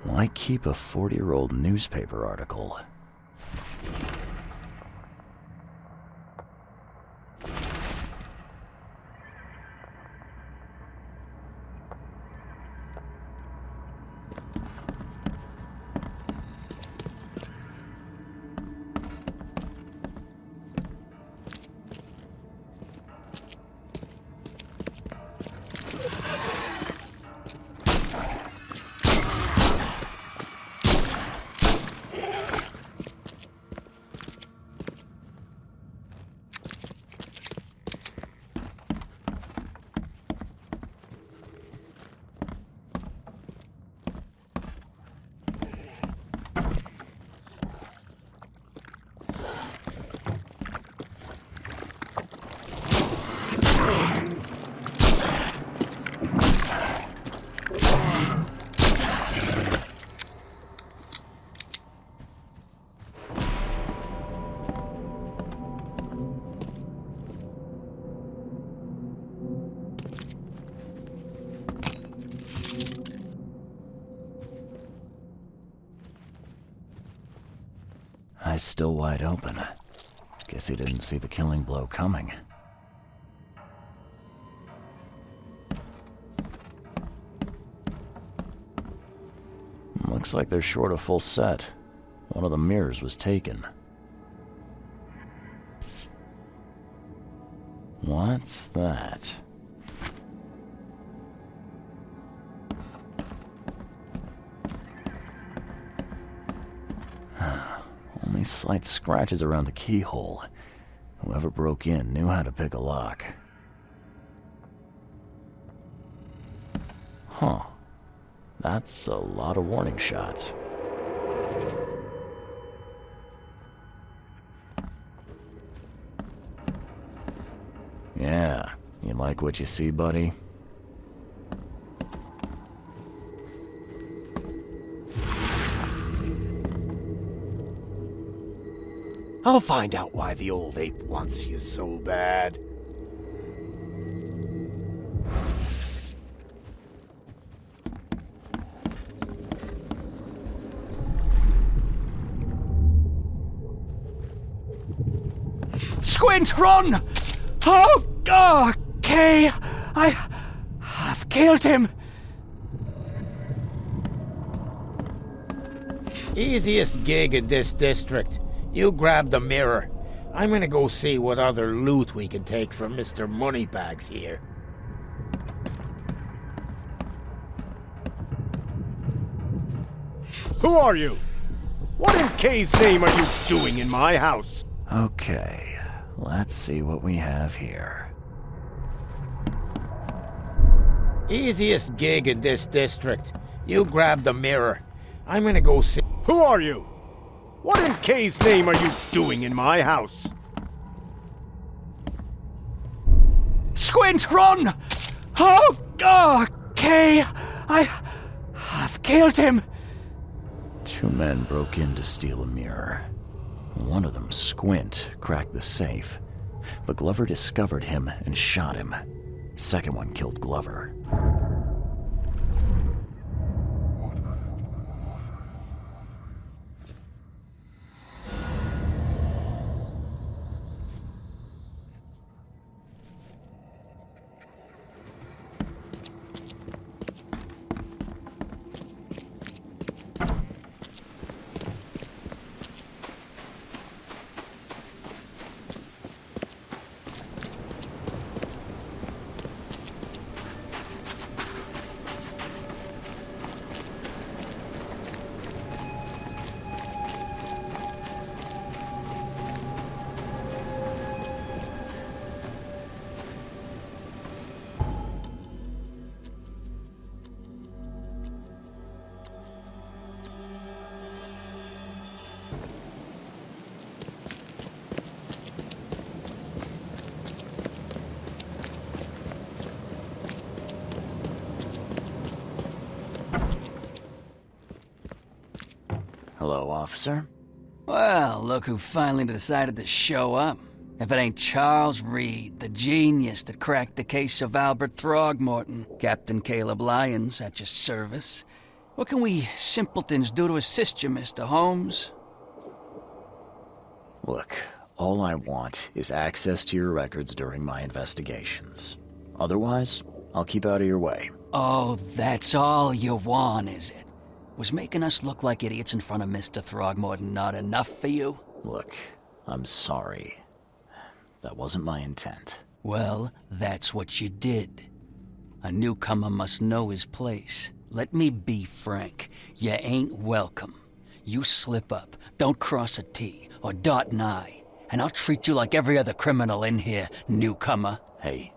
Why keep a 40-year-old newspaper article? Eyes still wide open. Guess he didn't see the killing blow coming. Looks like they're short a full set. One of the mirrors was taken. What's that? Only slight scratches around the keyhole. Whoever broke in knew how to pick a lock. Huh. That's a lot of warning shots. Yeah, you like what you see, buddy? I'll find out why the old ape wants you so bad. Squint, run! Oh, okay. I've killed him. Easiest gig in this district. You grab the mirror. I'm gonna go see what other loot we can take from Mr. Moneybags here. Who are you? What in K's name are you doing in my house? Okay, let's see what we have here. Easiest gig in this district. You grab the mirror. I'm gonna go see... Who are you? What in K's name are you doing in my house? Squint, run! Oh, okay. I've killed him. Two men broke in to steal a mirror. One of them, Squint, cracked the safe, but Glover discovered him and shot him. Second one killed Glover. Hello, officer. Well, look who finally decided to show up. If it ain't Charles Reed, the genius that cracked the case of Albert Throgmorton. Captain Caleb Lyons at your service. What can we simpletons do to assist you, Mr. Holmes? Look, all I want is access to your records during my investigations. Otherwise, I'll keep out of your way. Oh, that's all you want, is it? Was making us look like idiots in front of Mr. Throgmorton not enough for you? Look, I'm sorry. That wasn't my intent. Well, that's what you did. A newcomer must know his place. Let me be frank. You ain't welcome. You slip up, don't cross a T or dot an I, and I'll treat you like every other criminal in here, newcomer. Hey,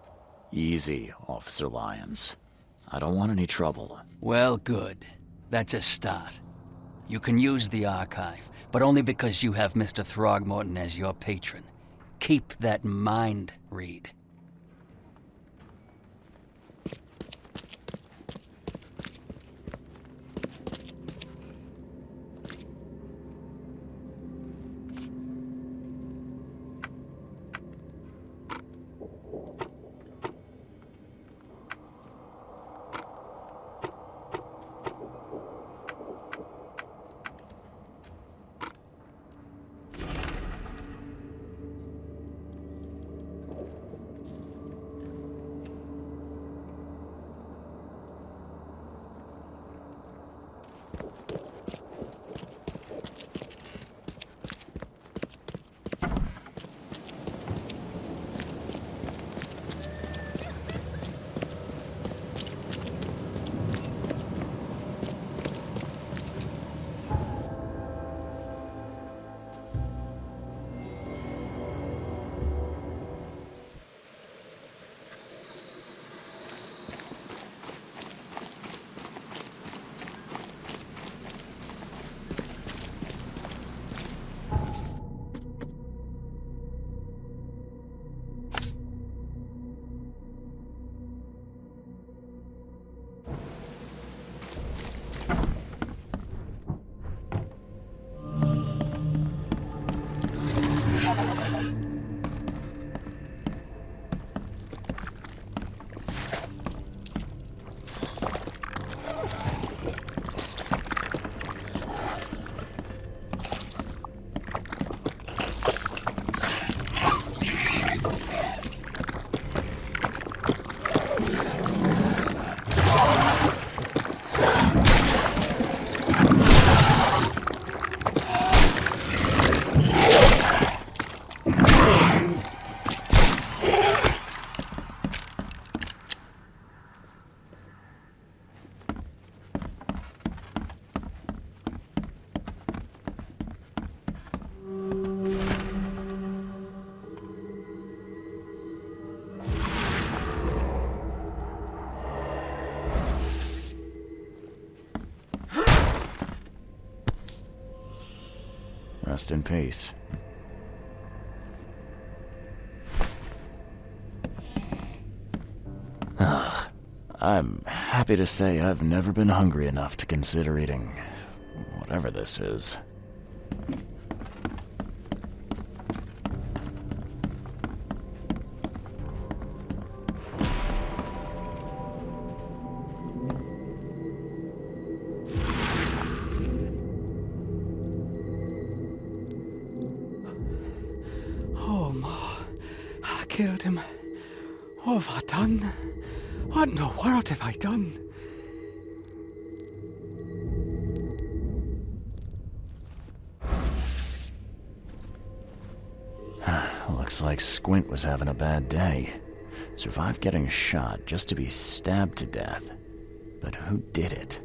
easy, Officer Lyons. I don't want any trouble. Well, good. That's a start. You can use the archive, but only because you have Mr. Throgmorton as your patron. Keep that in mind, Reed. Rest in peace. I'm happy to say I've never been hungry enough to consider eating whatever this is. Oh, Ma. I killed him. What have I done? What in the world have I done? Looks like Squint was having a bad day. Survived getting shot just to be stabbed to death. But who did it?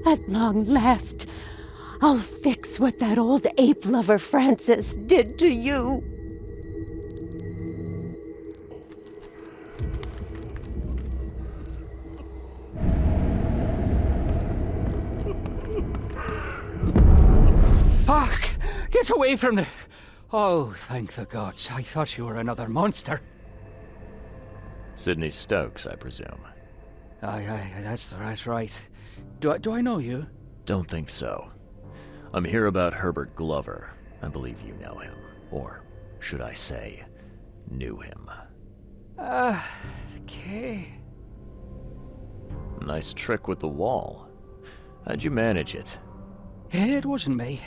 At long last, I'll fix what that old ape lover Francis did to you. Hark! Get away from the... Oh, thank the gods. I thought you were another monster. Sidney Stokes, I presume. Aye, that's right. Do I know you? Don't think so. I'm here about Herbert Glover. I believe you know him. Or should I say, knew him. Okay. Nice trick with the wall. How'd you manage it? It wasn't me.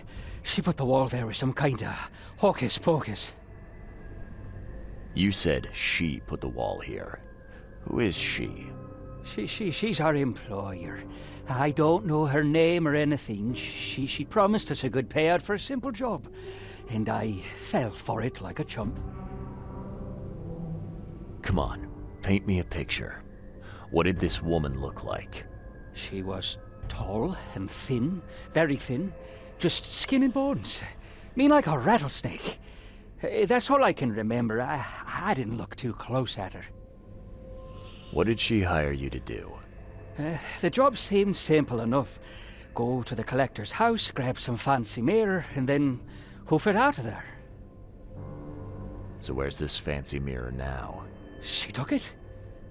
She put the wall there with some kind of hocus pocus. You said she put the wall here. Who is she? She's our employer. I don't know her name or anything. She promised us a good payout for a simple job, and I fell for it like a chump. Come on, paint me a picture. What did this woman look like? She was tall and thin, very thin, just skin and bones. Mean like a rattlesnake. That's all I can remember. I didn't look too close at her. What did she hire you to do? The job seemed simple enough. Go to the collector's house, grab some fancy mirror, and then hoof it out of there. So where's this fancy mirror now? She took it.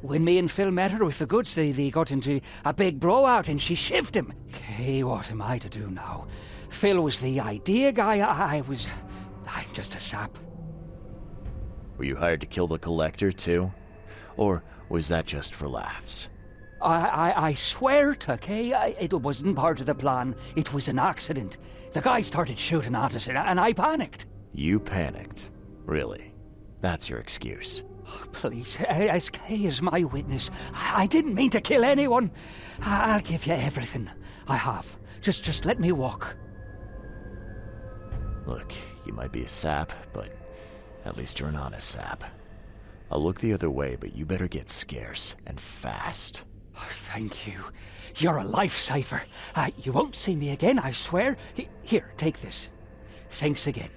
When me and Phil met her with the goods, they got into a big blowout and she shivved him. Okay, what am I to do now? Phil was the idea guy, I'm just a sap. Were you hired to kill the collector, too? Or was that just for laughs? I swear to, okay, it wasn't part of the plan. It was an accident. The guy started shooting at us and I panicked. You panicked? Really? That's your excuse? Oh, please, SK is my witness. I didn't mean to kill anyone. I'll give you everything. I have. Just let me walk. Look, you might be a sap, but at least you're an honest sap. I'll look the other way, but you better get scarce, and fast. Oh, thank you. You're a lifesaver. You won't see me again, I swear. Here, take this. Thanks again.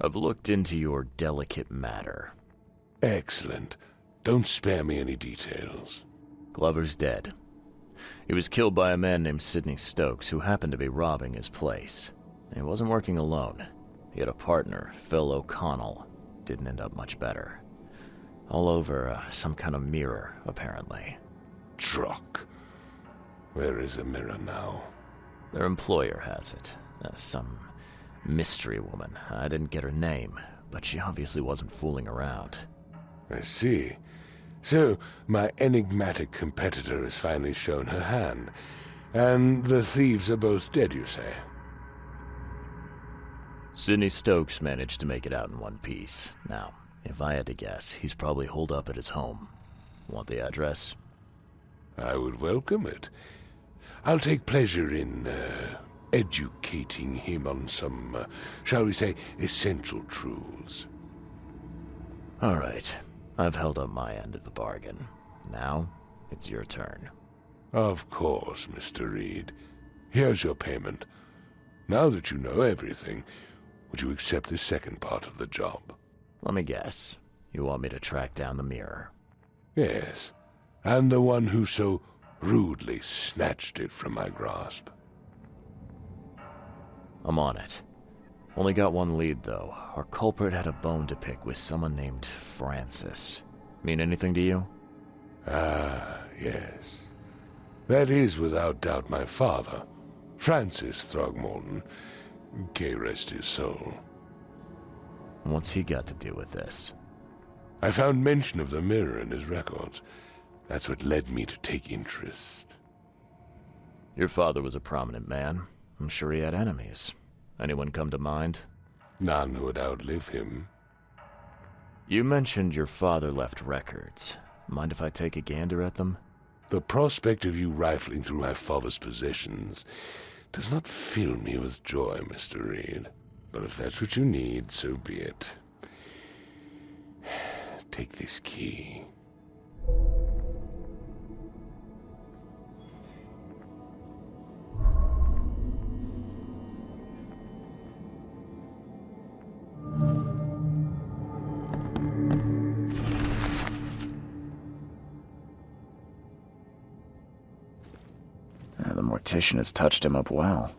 I've looked into your delicate matter. Excellent. Don't spare me any details. Glover's dead. He was killed by a man named Sidney Stokes, who happened to be robbing his place. He wasn't working alone. He had a partner, Phil O'Connell. Didn't end up much better. All over some kind of mirror, apparently. Truck. Where is the mirror now? Their employer has it. Some mystery woman. I didn't get her name, but she obviously wasn't fooling around. I see. So, my enigmatic competitor has finally shown her hand. And the thieves are both dead, you say? Sidney Stokes managed to make it out in one piece. Now, if I had to guess, he's probably holed up at his home. Want the address? I would welcome it. I'll take pleasure in, educating him on some, shall we say, essential truths. All right. I've held up my end of the bargain. Now, it's your turn. Of course, Mr. Reed. Here's your payment. Now that you know everything, would you accept the second part of the job? Let me guess. You want me to track down the mirror? Yes, and the one who so rudely snatched it from my grasp. I'm on it. Only got one lead, though. Our culprit had a bone to pick with someone named Francis. Mean anything to you? Ah, yes. That is without doubt my father, Francis Throgmorton. May rest his soul. What's he got to do with this? I found mention of the mirror in his records. That's what led me to take interest. Your father was a prominent man. I'm sure he had enemies. Anyone come to mind? None who would outlive him. You mentioned your father left records. Mind if I take a gander at them? The prospect of you rifling through my father's possessions does not fill me with joy, Mr. Reed. But if that's what you need, so be it. Take this key. The mortician has touched him up well.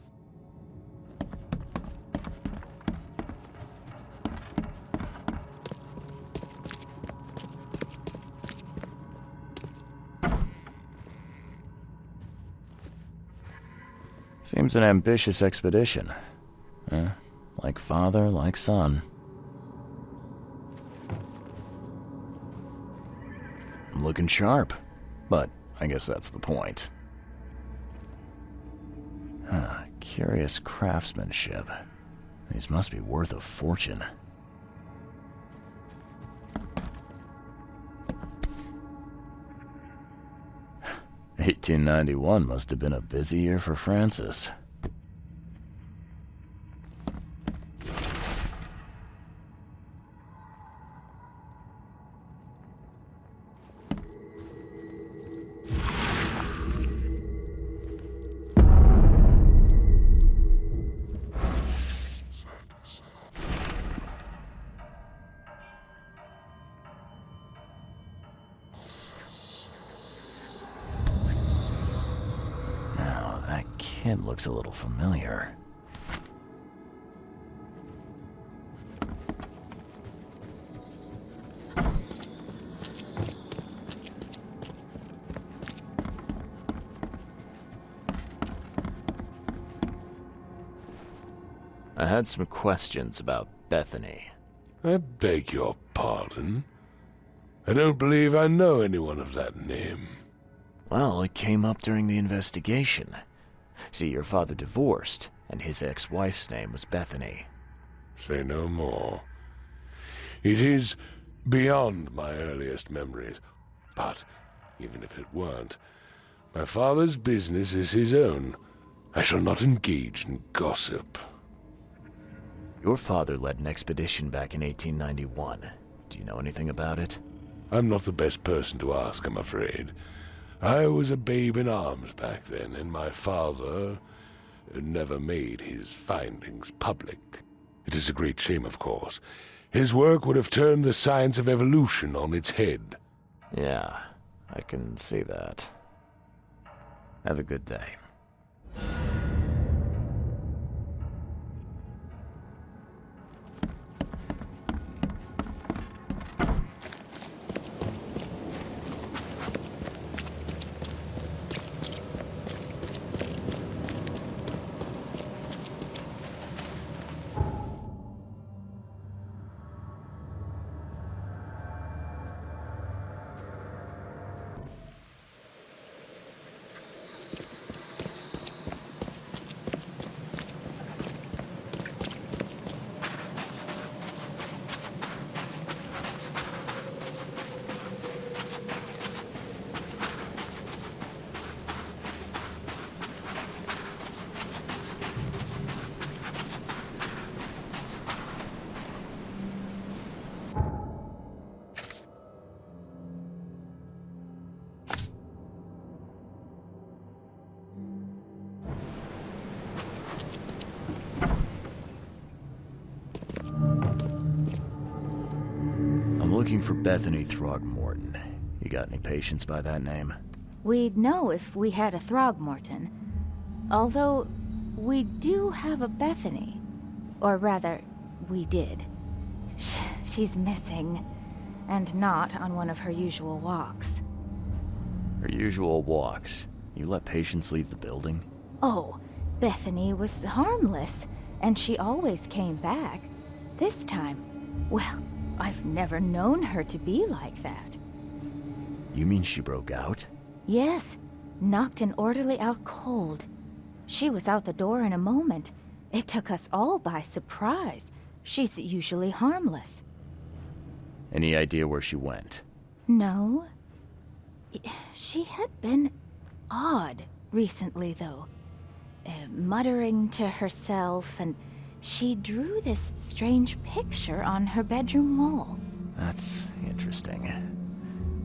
Seems an ambitious expedition. Like father, like son. Looking sharp, but I guess that's the point. Curious craftsmanship. These must be worth a fortune. $1891 must have been a busy year for Francis. Kid looks a little familiar. I had some questions about Bethany. I beg your pardon? I don't believe I know anyone of that name. Well, it came up during the investigation. See, your father divorced, and his ex-wife's name was Bethany. Say no more. It is beyond my earliest memories. But, even if it weren't, my father's business is his own. I shall not engage in gossip. Your father led an expedition back in 1891. Do you know anything about it? I'm not the best person to ask, I'm afraid. I was a babe in arms back then, and my father never made his findings public. It is a great shame, of course. His work would have turned the science of evolution on its head. Yeah, I can see that. Have a good day. Looking for Bethany Throgmorton. You got any patients by that name? We'd know if we had a Throgmorton. Although, we do have a Bethany. Or rather, we did. She's missing. And not on one of her usual walks. Her usual walks? You let patients leave the building? Oh, Bethany was harmless. And she always came back. This time, well, I've never known her to be like that. You mean she broke out? Yes. Knocked an orderly out cold. She was out the door in a moment. It took us all by surprise. She's usually harmless. Any idea where she went? No. She had been odd recently, though. Muttering to herself, and she drew this strange picture on her bedroom wall. That's interesting.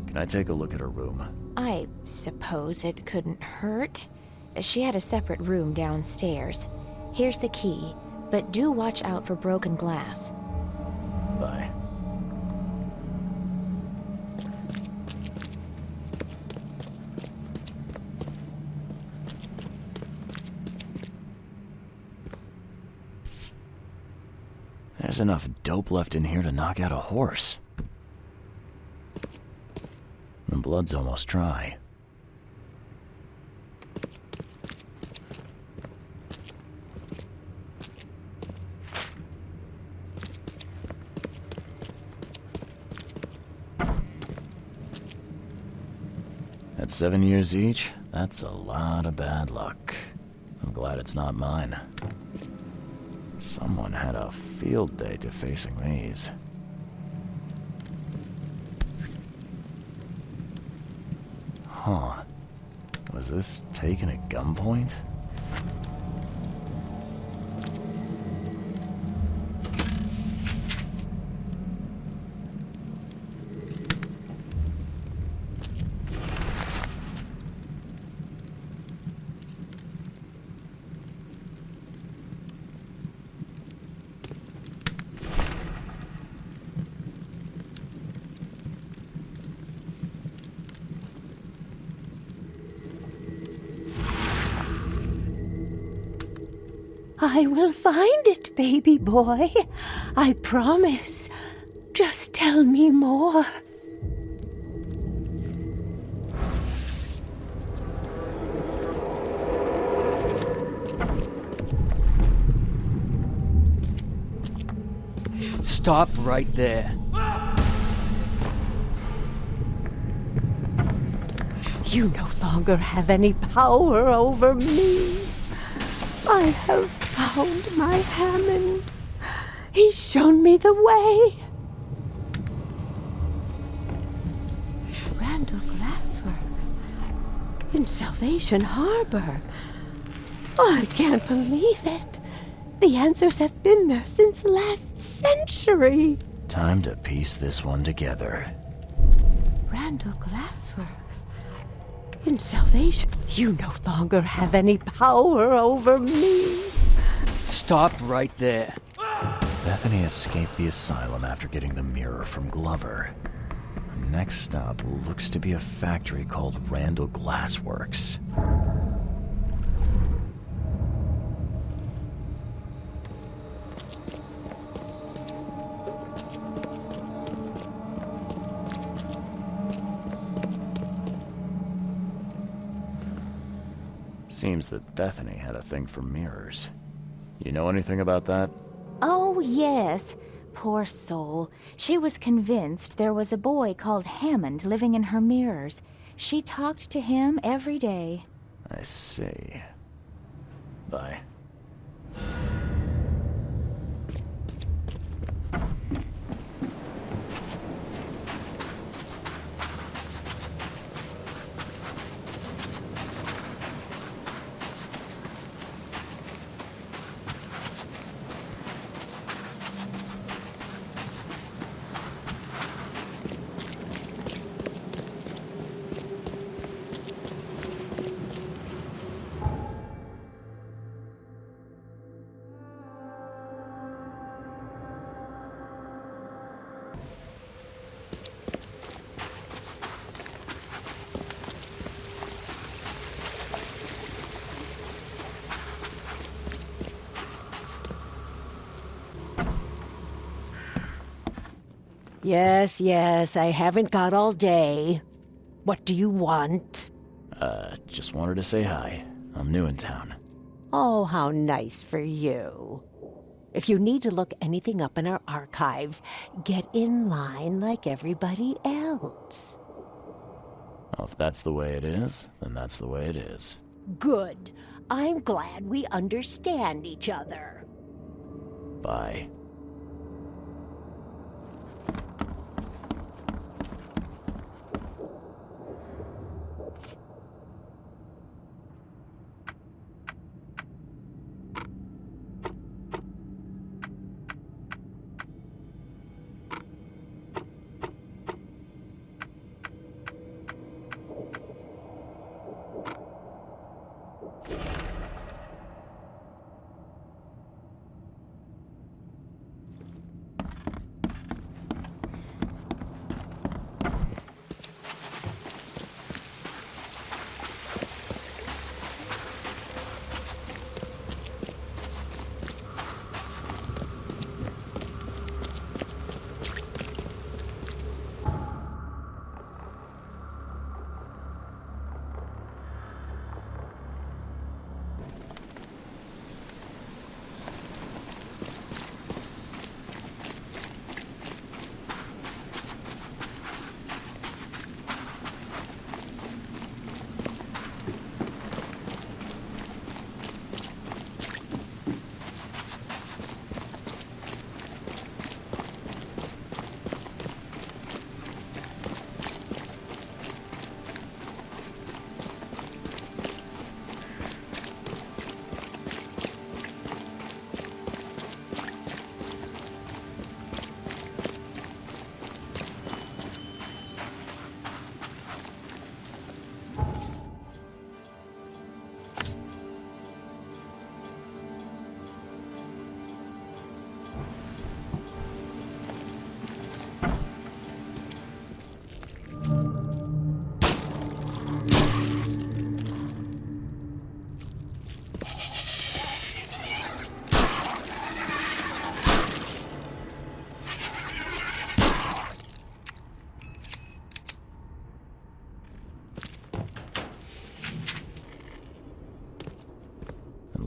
Can I take a look at her room? I suppose it couldn't hurt. She had a separate room downstairs. Here's the key, but do watch out for broken glass. Bye. There's enough dope left in here to knock out a horse. The blood's almost dry. At 7 years each, that's a lot of bad luck. I'm glad it's not mine. Someone had a field day defacing these. Huh. Was this taken at gunpoint? I will find it, baby boy. I promise. Just tell me more. Stop right there. You no longer have any power over me. I have found my Hammond. He's shown me the way. Randall Glassworks in Salvation Harbor. I can't believe it. The answers have been there since last century. Time to piece this one together. Randall Glassworks in Salvation. You no longer have any power over me. Stop right there. Bethany escaped the asylum after getting the mirror from Glover. Next stop looks to be a factory called Randall Glassworks. Seems that Bethany had a thing for mirrors. You know anything about that? Oh, yes. Poor soul. She was convinced there was a boy called Hammond living in her mirrors. She talked to him every day. I see. Bye. Yes, I haven't got all day. What do you want? Just wanted to say hi. I'm new in town. Oh, how nice for you. If you need to look anything up in our archives, get in line like everybody else. Well, if that's the way it is, then that's the way it is. Good. I'm glad we understand each other. Bye.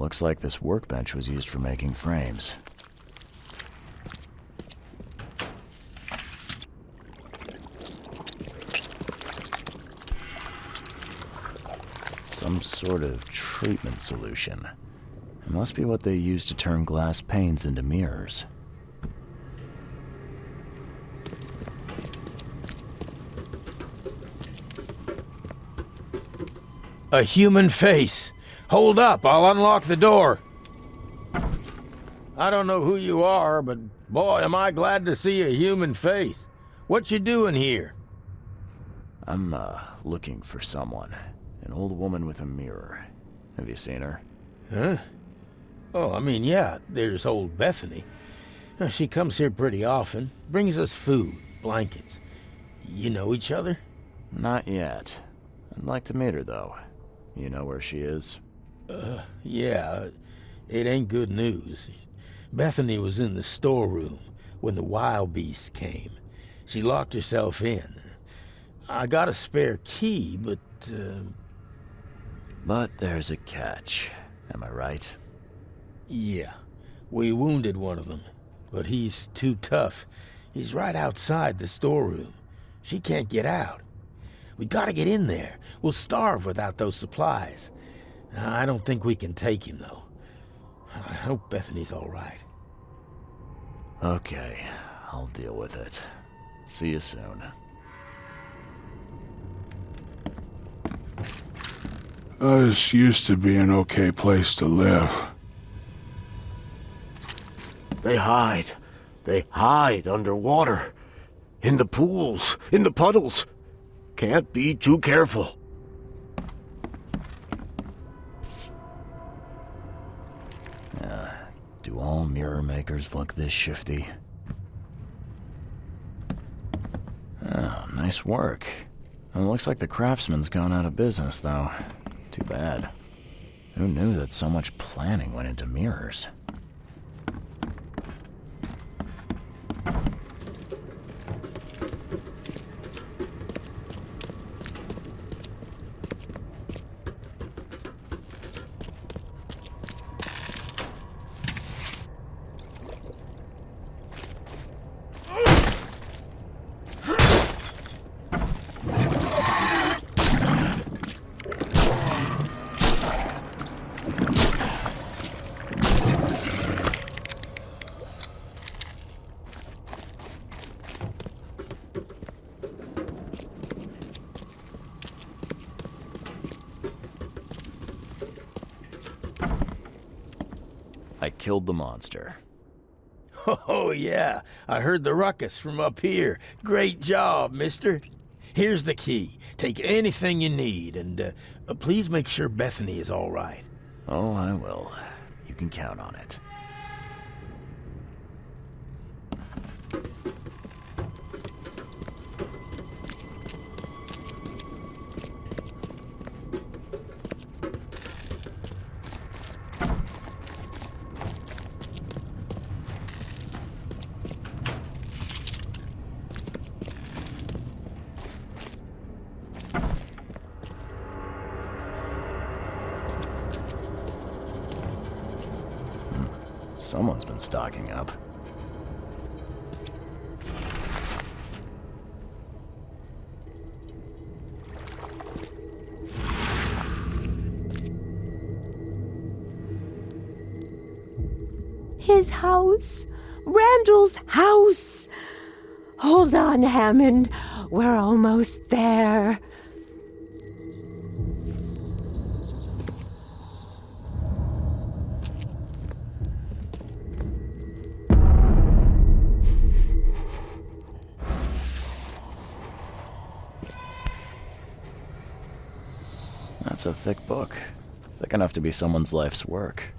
Looks like this workbench was used for making frames. Some sort of treatment solution. It must be what they use to turn glass panes into mirrors. A human face! Hold up, I'll unlock the door. I don't know who you are, but boy, am I glad to see a human face. What you doing here? I'm, looking for someone. An old woman with a mirror. Have you seen her? Huh? Oh, I mean, yeah, there's old Bethany. She comes here pretty often, brings us food, blankets. You know each other? Not yet. I'd like to meet her, though. You know where she is? Yeah, it ain't good news. Bethany was in the storeroom when the wild beasts came. She locked herself in. I got a spare key, but... But there's a catch. Am I right? Yeah. We wounded one of them, but he's too tough. He's right outside the storeroom. She can't get out. We gotta get in there. We'll starve without those supplies. I don't think we can take him, though. I hope Bethany's all right. Okay, I'll deal with it. See you soon. This used to be an okay place to live. They hide. They hide underwater. In the pools, in the puddles. Can't be too careful. Do all mirror makers look this shifty? Oh, nice work. It looks like the craftsman's gone out of business, though. Too bad. Who knew that so much planning went into mirrors? I killed the monster. Oh, yeah. I heard the ruckus from up here. Great job, mister. Here's the key. Take anything you need, and please make sure Bethany is all right. Oh, I will. You can count on it. Someone's been stocking up. His house. Randall's house. Hold on, Hammond. We're almost there. That's a thick book. Thick enough to be someone's life's work.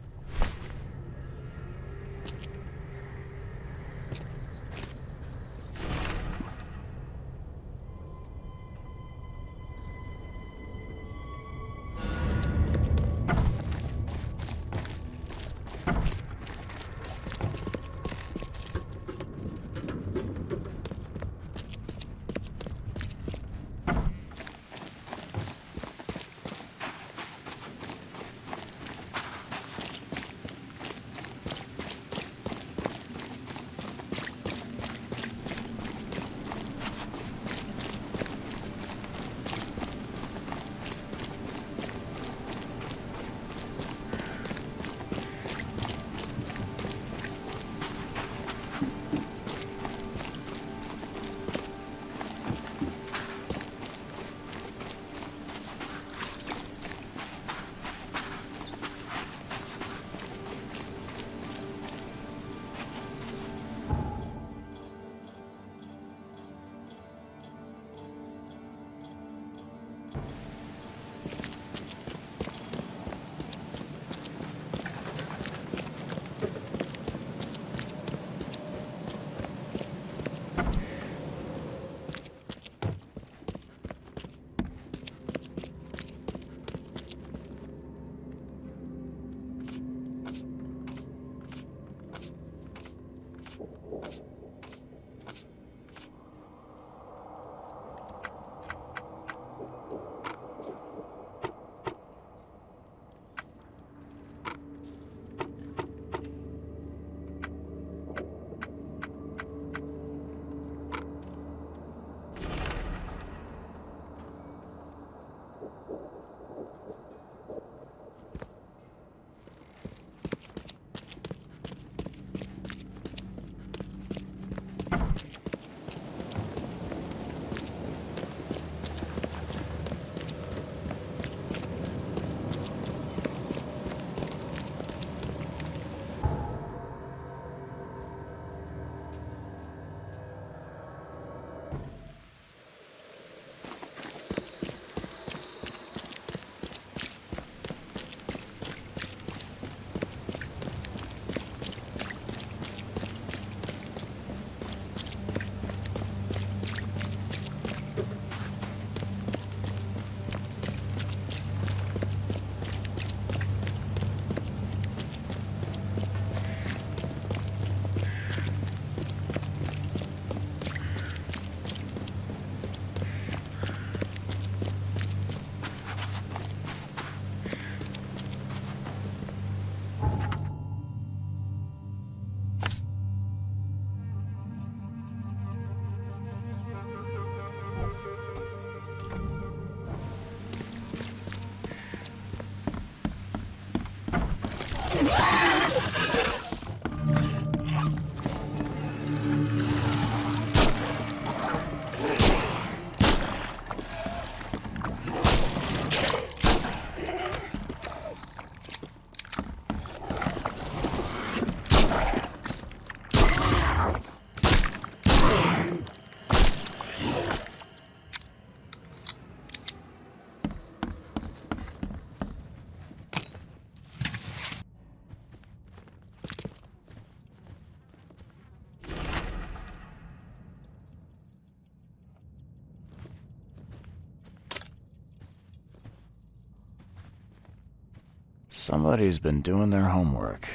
Somebody's been doing their homework.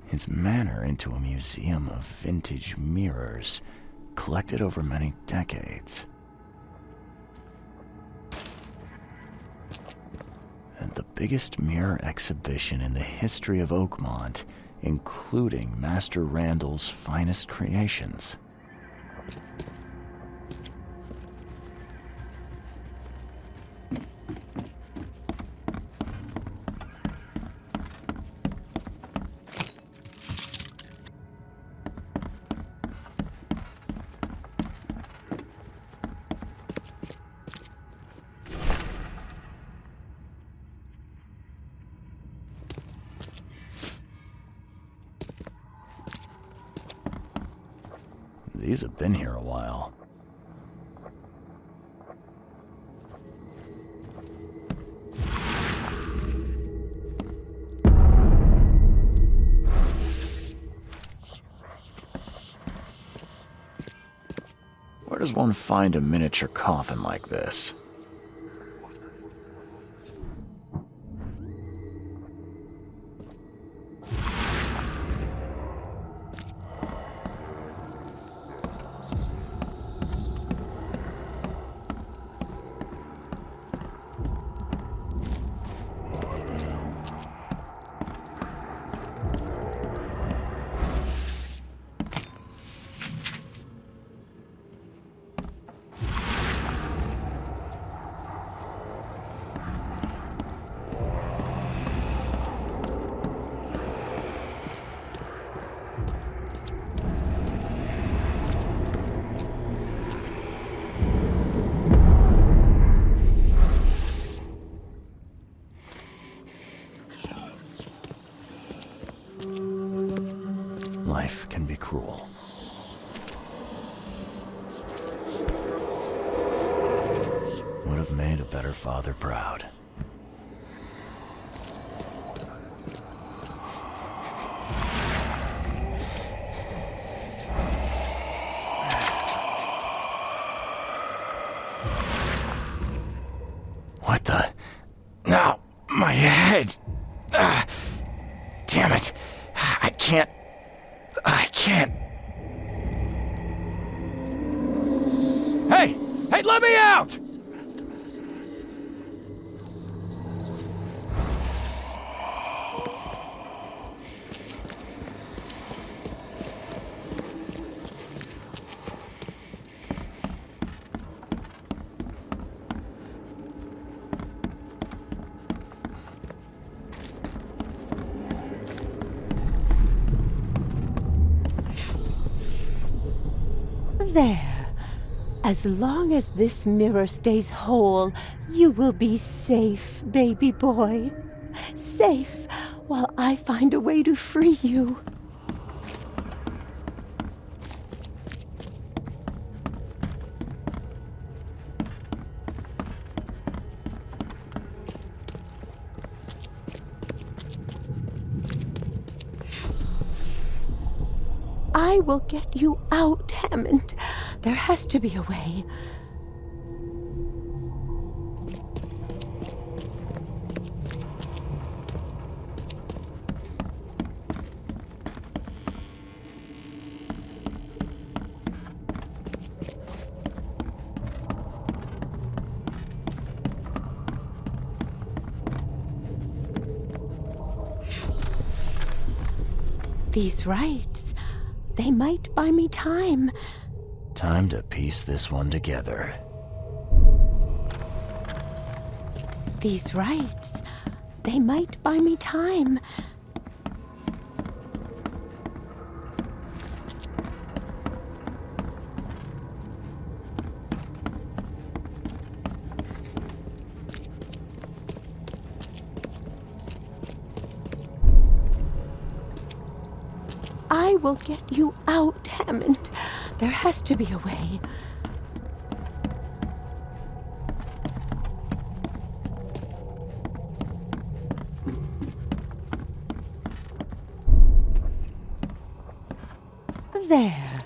His manor into a museum of vintage mirrors, collected over many decades. And the biggest mirror exhibition in the history of Oakmont, including Master Randall's finest creations. These have been here a while. Where does one find a miniature coffin like this? Life can be cruel. Would have made a better father proud. What the? No! My head! Damn it! I can't. Hey! Hey, let me out! There. As long as this mirror stays whole, you will be safe, baby boy. Safe while I find a way to free you. I will get you out, Hammond. There has to be a way. These rights, they might buy me time. Time to piece this one together. These rights, they might buy me time. I will get you out, Hammond. There has to be a way. There.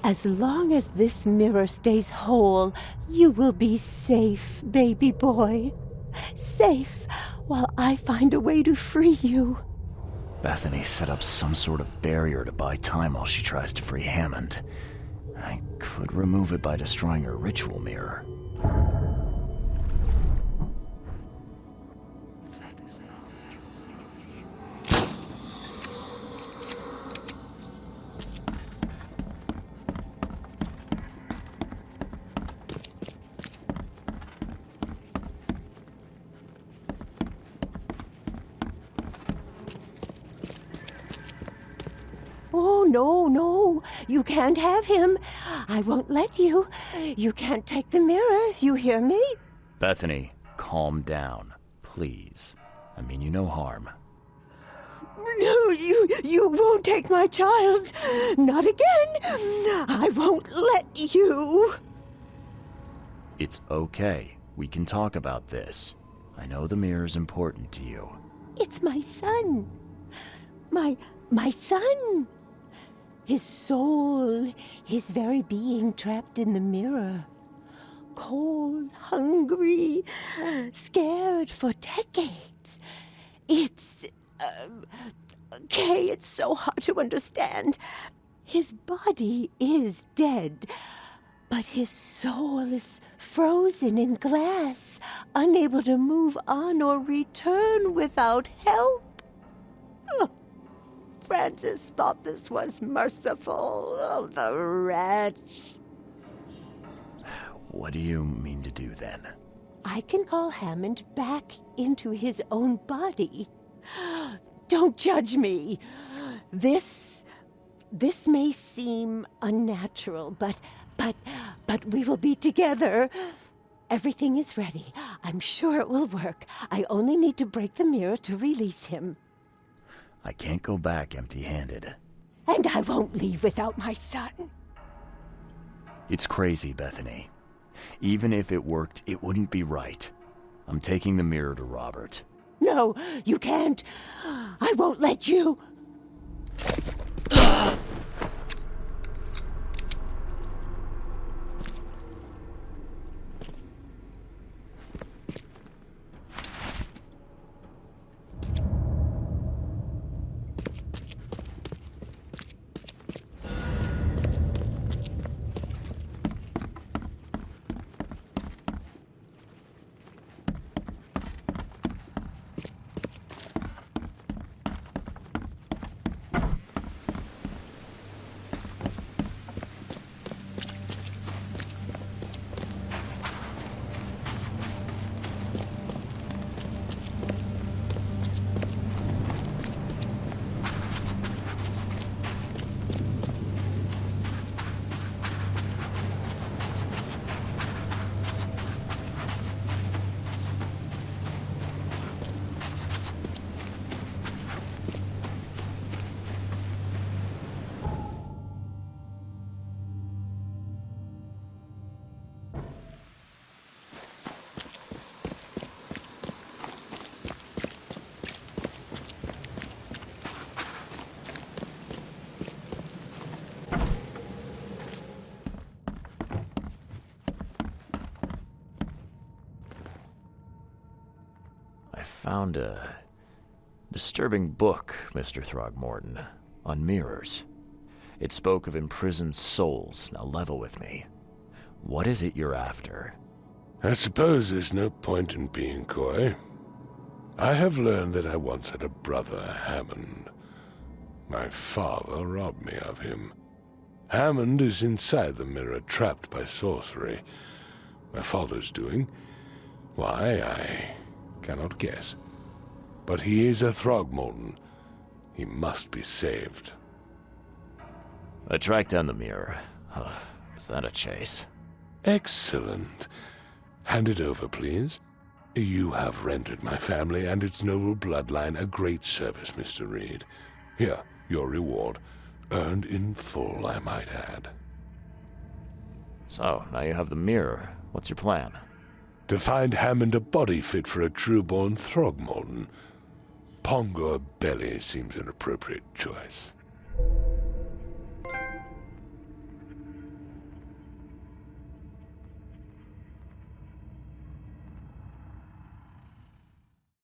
As long as this mirror stays whole, you will be safe, baby boy. Safe while I find a way to free you. Bethany set up some sort of barrier to buy time while she tries to free Hammond. I could remove it by destroying her ritual mirror. Oh, no. You can't have him. I won't let you. You can't take the mirror. You hear me? Bethany, calm down, please. I mean you no harm. No, you won't take my child. Not again. I won't let you. It's okay. We can talk about this. I know the mirror's important to you. It's my son. My son. His soul, his very being trapped in the mirror. Cold, hungry, scared for decades. It's... Kay, it's so hard to understand. His body is dead, but his soul is frozen in glass, unable to move on or return without help. Oh. Francis thought this was merciful. Oh, the wretch. What do you mean to do then? I can call Hammond back into his own body. Don't judge me. This may seem unnatural, but we will be together. Everything is ready. I'm sure it will work. I only need to break the mirror to release him. I can't go back empty-handed. And I won't leave without my son. It's crazy, Bethany. Even if it worked, it wouldn't be right. I'm taking the mirror to Robert. No, you can't. I won't let you. found a disturbing book, Mr. Throgmorton, on mirrors. It spoke of imprisoned souls. Now level with me. What is it you're after? I suppose there's no point in being coy. I have learned that I once had a brother, Hammond. My father robbed me of him. Hammond is inside the mirror, trapped by sorcery. My father's doing? Why, I cannot guess. But he is a Throgmorton. He must be saved. I tracked down the mirror. Was that a chase? Excellent. Hand it over, please. You have rendered my family and its noble bloodline a great service, Mr. Reed. Here, your reward. Earned in full, I might add. So, now you have the mirror. What's your plan? To find Hammond a body fit for a true-born Throgmorton. Pongo Belly seems an appropriate choice.